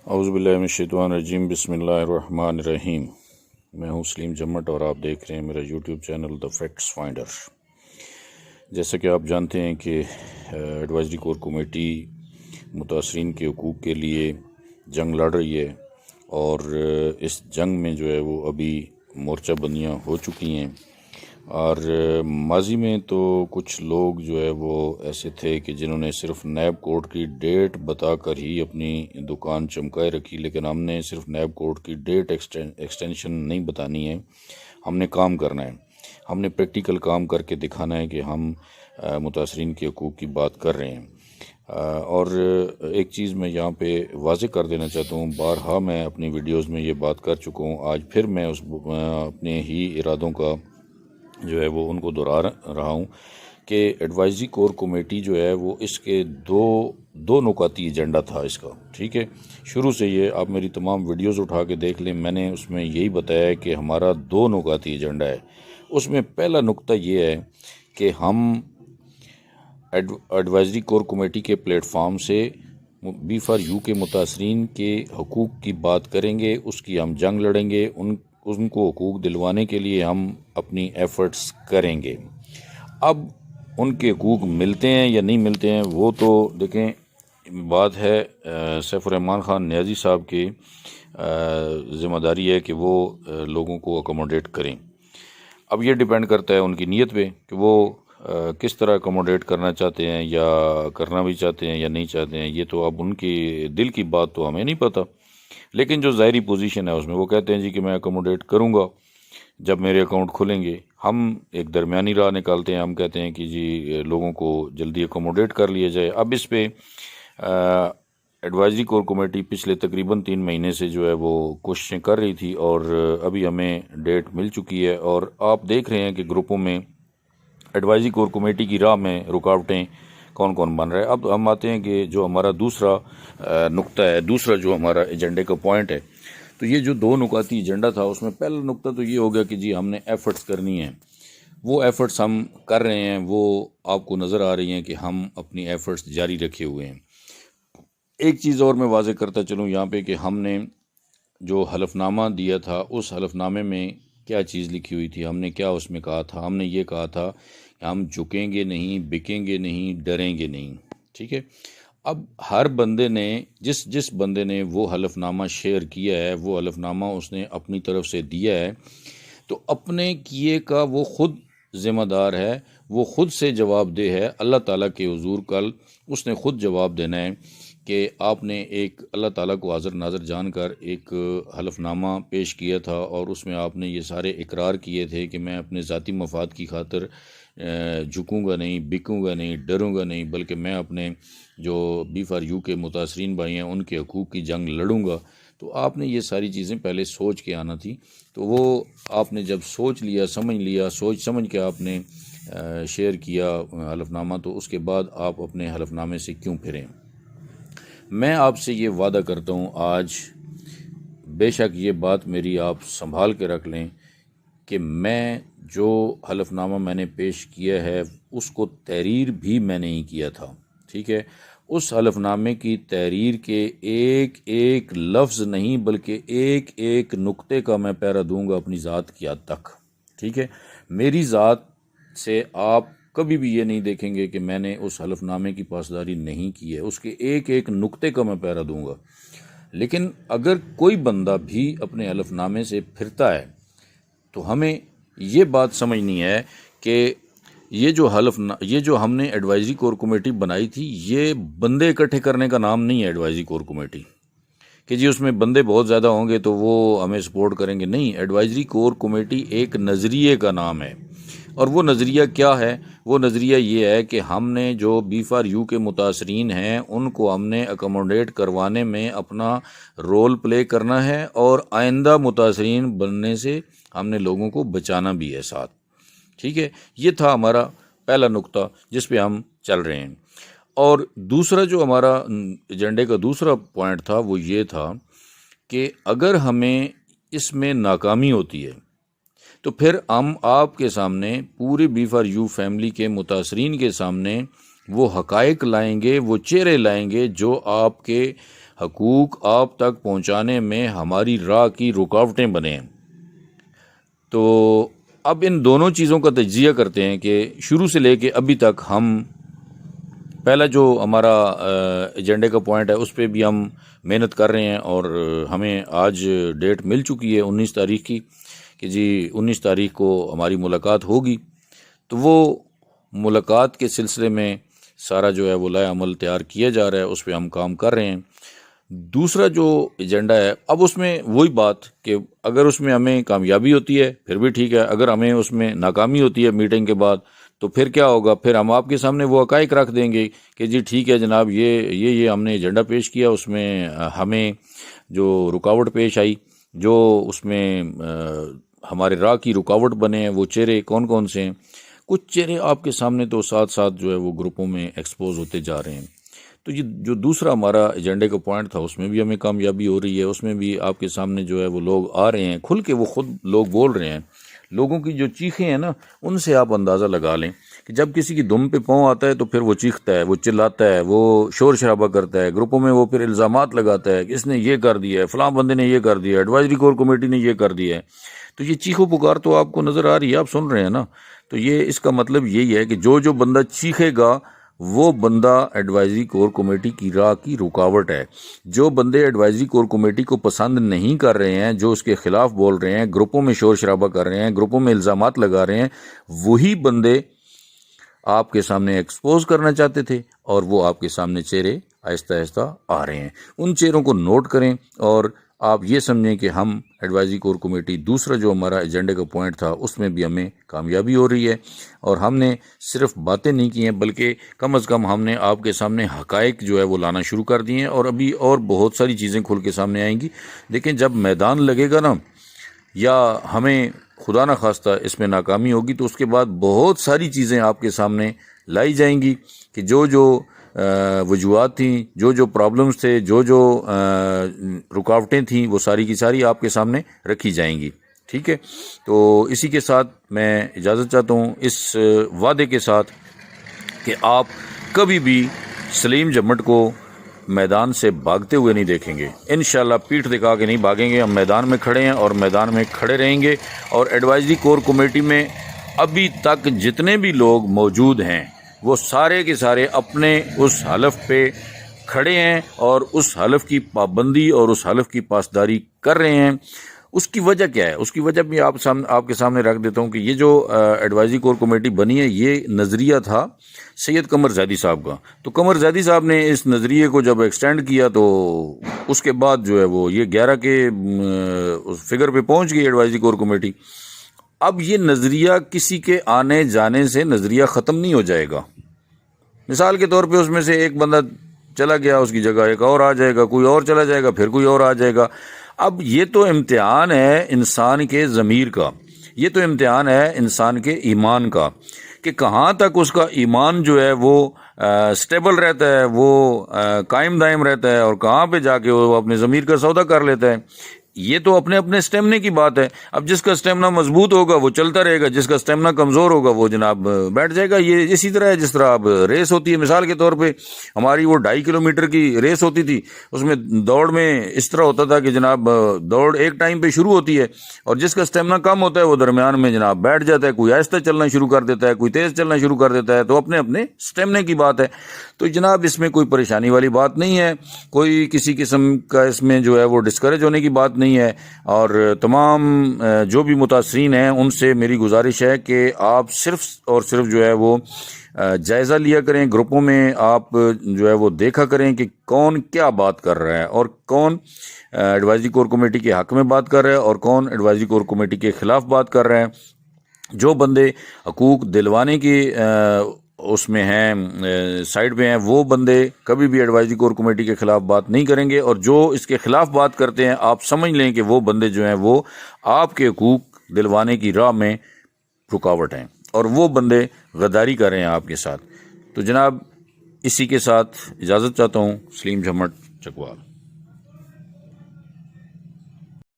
اعوذ باللہ من الشیطان الرجیم، بسم اللہ الرحمن الرحیم۔ میں ہوں سلیم جمٹ اور آپ دیکھ رہے ہیں میرا YouTube channel the facts finder. جیسا کہ آپ جانتے ہیں کہ ایڈوائزری کور کمیٹی متاثرین کے حقوق کے لیے جنگ لڑ رہی ہے، اور اس جنگ میں جو ہے وہ ابھی مورچہ بندیاں ہو چکی ہیں۔ اور ماضی میں تو کچھ لوگ جو ہے وہ ایسے تھے کہ جنہوں نے صرف نیب کوڈ کی ڈیٹ بتا کر ہی اپنی دکان چمکائے رکھی، لیکن ہم نے صرف نیب کوڈ کی ڈیٹ ایکسٹینشن نہیں بتانی ہے، ہم نے کام کرنا ہے، ہم نے پریکٹیکل کام کر کے دکھانا ہے کہ ہم متاثرین کے حقوق کی بات کر رہے ہیں۔ اور ایک چیز میں یہاں پہ واضح کر دینا چاہتا ہوں، بارہا میں اپنی ویڈیوز میں یہ بات کر چکا ہوں، آج پھر میں اپنے ہی ارادوں کا جو ہے وہ ان کو دہرا رہا ہوں کہ ایڈوائزری کور کمیٹی جو ہے وہ اس کے دو نکاتی ایجنڈا تھا اس کا، ٹھیک ہے۔ شروع سے یہ آپ میری تمام ویڈیوز اٹھا کے دیکھ لیں، میں نے اس میں یہی بتایا ہے کہ ہمارا دو نکاتی ایجنڈا ہے۔ اس میں پہلا نقطہ یہ ہے کہ ہم ایڈوائزری کور کمیٹی کے پلیٹ فارم سے بی فار یو کے متاثرین کے حقوق کی بات کریں گے، اس کی ہم جنگ لڑیں گے، ان کو حقوق دلوانے کے لیے ہم اپنی ایفرٹس کریں گے۔ اب ان کے حقوق ملتے ہیں یا نہیں ملتے ہیں وہ تو دیکھیں، بات ہے سیف الرحمن خان نیازی صاحب کی ذمہ داری ہے کہ وہ لوگوں کو اکوموڈیٹ کریں۔ اب یہ ڈیپینڈ کرتا ہے ان کی نیت پہ کہ وہ کس طرح اکوموڈیٹ کرنا چاہتے ہیں، یا کرنا بھی چاہتے ہیں یا نہیں چاہتے ہیں، یہ تو اب ان کی دل کی بات تو ہمیں نہیں پتہ، لیکن جو ظاہری پوزیشن ہے اس میں وہ کہتے ہیں جی کہ میں اکوموڈیٹ کروں گا جب میرے اکاؤنٹ کھلیں گے۔ ہم ایک درمیانی راہ نکالتے ہیں، ہم کہتے ہیں کہ جی لوگوں کو جلدی اکوموڈیٹ کر لیا جائے۔ اب اس پہ ایڈوائزری کور کمیٹی پچھلے تقریباً 3 مہینے سے جو ہے وہ کوششیں کر رہی تھی، اور ابھی ہمیں ڈیٹ مل چکی ہے، اور آپ دیکھ رہے ہیں کہ گروپوں میں ایڈوائزری کور کمیٹی کی راہ میں رکاوٹیں کون کون بن رہا ہے۔ اب ہم آتے ہیں کہ جو ہمارا دوسرا نقطہ ہے، دوسرا جو ہمارا ایجنڈے کا پوائنٹ ہے، تو یہ جو دو نکاتی ایجنڈا تھا اس میں پہلا نقطہ تو یہ ہو گیا کہ جی ہم نے ایفرٹس کرنی ہیں۔ وہ ایفرٹس ہم کر رہے ہیں، وہ آپ کو نظر آ رہی ہیں کہ ہم اپنی ایفرٹس جاری رکھے ہوئے ہیں۔ ایک چیز اور میں واضح کرتا چلوں یہاں پہ کہ ہم نے جو حلف نامہ دیا تھا، اس حلف نامے میں کیا چیز لکھی ہوئی تھی، ہم نے کیا اس میں کہا تھا؟ ہم نے یہ کہا تھا کہ ہم جھکیں گے نہیں، بکیں گے نہیں، ڈریں گے نہیں، ٹھیک ہے۔ اب ہر بندے نے جس بندے نے وہ حلف نامہ شیئر کیا ہے، وہ حلف نامہ اس نے اپنی طرف سے دیا ہے، تو اپنے کیے کا وہ خود ذمہ دار ہے، وہ خود سے جواب دہ ہے اللہ تعالیٰ کے حضور۔ کل اس نے خود جواب دینا ہے کہ آپ نے ایک اللہ تعالیٰ کو حاضر ناظر جان کر ایک حلف نامہ پیش کیا تھا، اور اس میں آپ نے یہ سارے اقرار کیے تھے کہ میں اپنے ذاتی مفاد کی خاطر جھکوں گا نہیں، بکوں گا نہیں، ڈروں گا نہیں، بلکہ میں اپنے جو بی فار یو کے متاثرین بھائی ہیں ان کے حقوق کی جنگ لڑوں گا۔ تو آپ نے یہ ساری چیزیں پہلے سوچ کے آنا تھی، تو وہ آپ نے جب سوچ لیا، سوچ سمجھ کے آپ نے شیئر کیا حلف نامہ، تو اس کے بعد آپ اپنے حلف نامے سے کیوں پھریں؟ میں آپ سے یہ وعدہ کرتا ہوں آج، بے شک یہ بات میری آپ سنبھال کے رکھ لیں کہ میں جو حلف نامہ میں نے پیش کیا ہے اس کو تحریر بھی میں نے ہی کیا تھا، ٹھیک ہے۔ اس حلف نامے کی تحریر کے ایک ایک لفظ نہیں بلکہ ایک ایک نقطے کا میں پہرا دوں گا اپنی ذات کی حد تک، ٹھیک ہے۔ میری ذات سے آپ کبھی بھی یہ نہیں دیکھیں گے کہ میں نے اس حلف نامے کی پاسداری نہیں کی ہے، اس کے ایک ایک نقطے کا میں پہرا دوں گا۔ لیکن اگر کوئی بندہ بھی اپنے حلف نامے سے پھرتا ہے تو ہمیں یہ بات سمجھنی ہے کہ یہ جو ہم نے ایڈوائزری کور کمیٹی بنائی تھی، یہ بندے اکٹھے کرنے کا نام نہیں ہے ایڈوائزری کور کمیٹی، کہ جی اس میں بندے بہت زیادہ ہوں گے تو وہ ہمیں سپورٹ کریں گے، نہیں۔ ایڈوائزری کور کمیٹی ایک نظریے کا نام ہے، اور وہ نظریہ کیا ہے؟ وہ نظریہ یہ ہے کہ ہم نے جو بی فار یو کے متاثرین ہیں ان کو ہم نے اکوموڈیٹ کروانے میں اپنا رول پلے کرنا ہے، اور آئندہ متاثرین بننے سے ہم نے لوگوں کو بچانا بھی ہے ساتھ، ٹھیک ہے۔ یہ تھا ہمارا پہلا نقطہ جس پہ ہم چل رہے ہیں۔ اور دوسرا جو ہمارا ایجنڈے کا دوسرا پوائنٹ تھا وہ یہ تھا کہ اگر ہمیں اس میں ناکامی ہوتی ہے تو پھر ہم آپ کے سامنے، پورے بی فار یو فیملی کے متاثرین کے سامنے وہ حقائق لائیں گے، وہ چہرے لائیں گے جو آپ کے حقوق آپ تک پہنچانے میں ہماری راہ کی رکاوٹیں بنے ہیں۔ تو اب ان دونوں چیزوں کا تجزیہ کرتے ہیں کہ شروع سے لے کے ابھی تک ہم پہلا جو ہمارا ایجنڈے کا پوائنٹ ہے اس پہ بھی ہم محنت کر رہے ہیں، اور ہمیں آج ڈیٹ مل چکی ہے 19 تاریخ کی کہ جی 19 تاریخ کو ہماری ملاقات ہوگی۔ تو وہ ملاقات کے سلسلے میں سارا جو ہے وہ لائحہ عمل تیار کیا جا رہا ہے، اس پہ ہم کام کر رہے ہیں۔ دوسرا جو ایجنڈا ہے، اب اس میں وہی بات کہ اگر اس میں ہمیں کامیابی ہوتی ہے پھر بھی ٹھیک ہے، اگر ہمیں اس میں ناکامی ہوتی ہے میٹنگ کے بعد تو پھر کیا ہوگا؟ پھر ہم آپ کے سامنے وہ حقائق رکھ دیں گے کہ جی ٹھیک ہے جناب، یہ ہم نے ایجنڈا پیش کیا، اس میں ہمیں جو رکاوٹ پیش آئی، جو اس میں ہمارے راہ کی رکاوٹ بنے ہیں، وہ چہرے کون کون سے ہیں۔ کچھ چہرے آپ کے سامنے تو ساتھ ساتھ جو ہے وہ گروپوں میں ایکسپوز ہوتے جا رہے ہیں۔ تو یہ جو دوسرا ہمارا ایجنڈے کا پوائنٹ تھا، اس میں بھی ہمیں کامیابی ہو رہی ہے، اس میں بھی آپ کے سامنے جو ہے وہ لوگ آ رہے ہیں، کھل کے وہ خود لوگ بول رہے ہیں۔ لوگوں کی جو چیخیں ہیں نا، ان سے آپ اندازہ لگا لیں کہ جب کسی کی دم پہ پاؤں آتا ہے تو پھر وہ چیختا ہے، وہ چلاتا ہے، وہ شور شرابہ کرتا ہے، گروپوں میں وہ پھر الزامات لگاتا ہے کہ اس نے یہ کر دیا ہے، فلاں بندے نے یہ کر دیا ہے، ایڈوائزری کور کمیٹی نے یہ کر دیا ہے۔ تو یہ چیخو پکار تو آپ کو نظر آ رہی ہے، آپ سن رہے ہیں نا۔ تو یہ اس کا مطلب یہی ہے کہ جو بندہ چیخے گا وہ بندہ ایڈوائزری کور کمیٹی کی راہ کی رکاوٹ ہے۔ جو بندے ایڈوائزری کور کمیٹی کو پسند نہیں کر رہے ہیں، جو اس کے خلاف بول رہے ہیں، گروپوں میں شور شرابہ کر رہے ہیں، گروپوں میں الزامات لگا رہے ہیں، وہی بندے آپ کے سامنے ایکسپوز کرنا چاہتے تھے، اور وہ آپ کے سامنے چہرے آہستہ آہستہ آ رہے ہیں۔ ان چہروں کو نوٹ کریں، اور آپ یہ سمجھیں کہ ہم ایڈوائزری کور کمیٹی، دوسرا جو ہمارا ایجنڈے کا پوائنٹ تھا، اس میں بھی ہمیں کامیابی ہو رہی ہے، اور ہم نے صرف باتیں نہیں کی ہیں بلکہ کم از کم ہم نے آپ کے سامنے حقائق جو ہے وہ لانا شروع کر دیے ہیں، اور ابھی اور بہت ساری چیزیں کھل کے سامنے آئیں گی۔ لیکن جب میدان لگے گا نا، یا ہمیں خدا نہ خواستہ اس میں ناکامی ہوگی، تو اس کے بعد بہت ساری چیزیں آپ کے سامنے لائی جائیں گی کہ جو وجوہات تھیں، جو پرابلمز تھے، جو رکاوٹیں تھیں، وہ ساری کی ساری آپ کے سامنے رکھی جائیں گی۔ ٹھیک ہے، تو اسی کے ساتھ میں اجازت چاہتا ہوں، اس وعدے کے ساتھ کہ آپ کبھی بھی سلیم جھمٹ کو میدان سے بھاگتے ہوئے نہیں دیکھیں گے۔ انشاءاللہ پیٹھ دکھا کے نہیں بھاگیں گے، ہم میدان میں کھڑے ہیں اور میدان میں کھڑے رہیں گے۔ اور ایڈوائزری کور کمیٹی میں ابھی تک جتنے بھی لوگ موجود ہیں، وہ سارے کے سارے اپنے اس حلف پہ کھڑے ہیں، اور اس حلف کی پابندی اور اس حلف کی پاسداری کر رہے ہیں۔ اس کی وجہ کیا ہے؟ اس کی وجہ بھی آپ کے سامنے رکھ دیتا ہوں کہ یہ جو ایڈوائزری کور کمیٹی بنی ہے، یہ نظریہ تھا سید قمر زیدی صاحب کا۔ تو قمر زیدی صاحب نے اس نظریے کو جب ایکسٹینڈ کیا، تو اس کے بعد جو ہے وہ یہ 11 کے فگر پہ پہنچ گئی ایڈوائزری کور کمیٹی۔ اب یہ نظریہ کسی کے آنے جانے سے نظریہ ختم نہیں ہو جائے گا۔ مثال کے طور پہ اس میں سے ایک بندہ چلا گیا، اس کی جگہ ایک اور آ جائے گا، کوئی اور چلا جائے گا، پھر کوئی اور آ جائے گا۔ اب یہ تو امتحان ہے انسان کے ضمیر کا، یہ تو امتحان ہے انسان کے ایمان کا، کہ کہاں تک اس کا ایمان جو ہے وہ سٹیبل رہتا ہے، وہ قائم دائم رہتا ہے، اور کہاں پہ جا کے وہ اپنے ضمیر کا سودا کر لیتا ہے۔ یہ تو اپنے اپنے سٹیمنے کی بات ہے۔ اب جس کا سٹیمنا مضبوط ہوگا وہ چلتا رہے گا، جس کا سٹیمنا کمزور ہوگا وہ جناب بیٹھ جائے گا۔ یہ اسی طرح ہے جس طرح اب ریس ہوتی ہے۔ مثال کے طور پہ ہماری وہ 2.5 کلومیٹر کی ریس ہوتی تھی، اس میں دوڑ میں اس طرح ہوتا تھا کہ جناب دوڑ ایک ٹائم پہ شروع ہوتی ہے، اور جس کا سٹیمنا کم ہوتا ہے وہ درمیان میں جناب بیٹھ جاتا ہے، کوئی آہستہ چلنا شروع کر دیتا ہے، کوئی تیز چلنا شروع کر دیتا ہے۔ تو اپنے اپنے سٹیمنے کی بات ہے۔ تو جناب اس میں کوئی پریشانی والی بات نہیں ہے، کوئی کسی قسم کا اس میں جو ہے وہ ڈسکریج ہونے کی بات نہیں ہے۔ اور تمام جو بھی متاثرین ہیں ان سے میری گزارش ہے کہ آپ صرف اور صرف جو ہے وہ جائزہ لیا کریں، گروپوں میں آپ جو ہے وہ دیکھا کریں کہ کون کیا بات کر رہا ہے، اور کون ایڈوائزری کور کمیٹی کے حق میں بات کر رہا ہے، اور کون ایڈوائزری کور کمیٹی کے خلاف بات کر رہا ہے۔ جو بندے حقوق دلوانے کی اس میں ہیں، سائڈ پہ ہیں، وہ بندے کبھی بھی ایڈوائزری کور کمیٹی کے خلاف بات نہیں کریں گے، اور جو اس کے خلاف بات کرتے ہیں آپ سمجھ لیں کہ وہ بندے جو ہیں وہ آپ کے حقوق دلوانے کی راہ میں رکاوٹ ہیں، اور وہ بندے غداری کر رہے ہیں آپ کے ساتھ۔ تو جناب اسی کے ساتھ اجازت چاہتا ہوں، سلیم جھمٹ چکوال۔